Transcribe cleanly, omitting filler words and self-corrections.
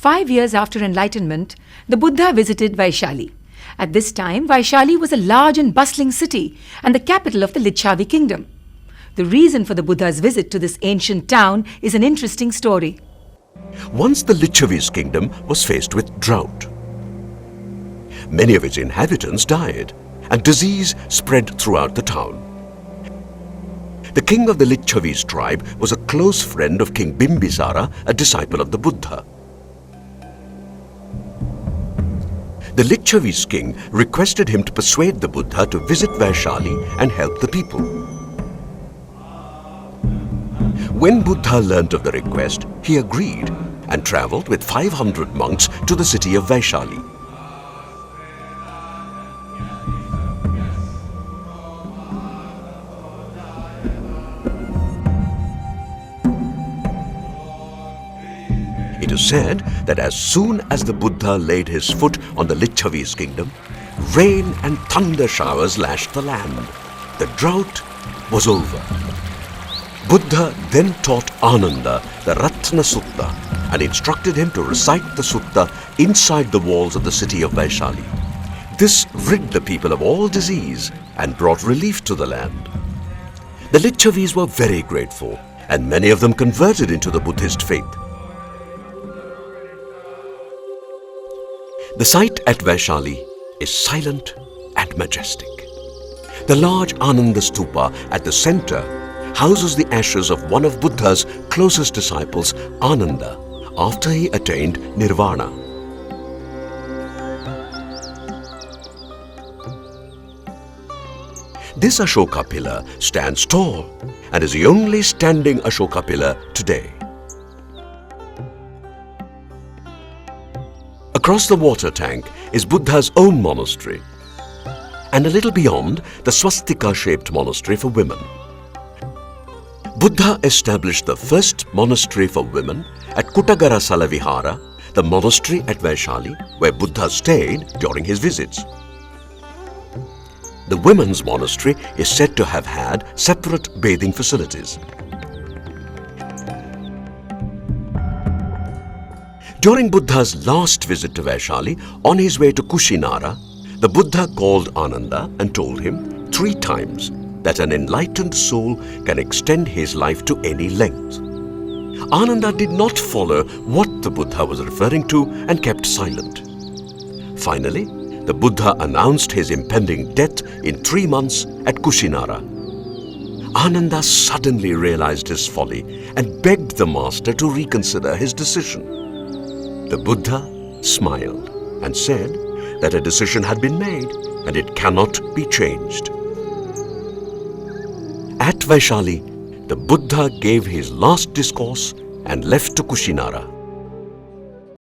5 years after enlightenment, the Buddha visited Vaishali. At this time, Vaishali was a large and bustling city and the capital of the Licchavi kingdom. The reason for the Buddha's visit to this ancient town is an interesting story. Once the Licchavi's kingdom was faced with drought. Many of its inhabitants died, and disease spread throughout the town. The king of the Licchavi's tribe was a close friend of King Bimbisara, a disciple of the Buddha. The Licchavi's king requested him to persuade the Buddha to visit Vaishali and help the people. When Buddha learnt of the request, he agreed and travelled with 500 monks to the city of Vaishali. It is said that as soon as the Buddha laid his foot on the Licchavi's kingdom, rain and thunder showers lashed the land. The drought was over. Buddha then taught Ananda the Ratna Sutta and instructed him to recite the sutta inside the walls of the city of Vaishali. This rid the people of all disease and brought relief to the land. The Licchavis were very grateful, and many of them converted into the Buddhist faith. The site at Vaishali is silent and majestic. The large Ananda Stupa at the center houses the ashes of one of Buddha's closest disciples, Ananda, after he attained nirvana. This Ashoka pillar stands tall and is the only standing Ashoka pillar today. Across the water tank is Buddha's own monastery, and a little beyond, the swastika-shaped monastery for women. Buddha established the first monastery for women at Kutagara Salavihara, the monastery at Vaishali, where Buddha stayed during his visits. The women's monastery is said to have had separate bathing facilities. During Buddha's last visit to Vaishali, on his way to Kushinara, the Buddha called Ananda and told him 3 times that an enlightened soul can extend his life to any length. Ananda did not follow what the Buddha was referring to and kept silent. Finally, the Buddha announced his impending death in 3 months at Kushinara. Ananda suddenly realized his folly and begged the master to reconsider his decision. The Buddha smiled and said that a decision had been made and it cannot be changed. At Vaishali, the Buddha gave his last discourse and left to Kushinara.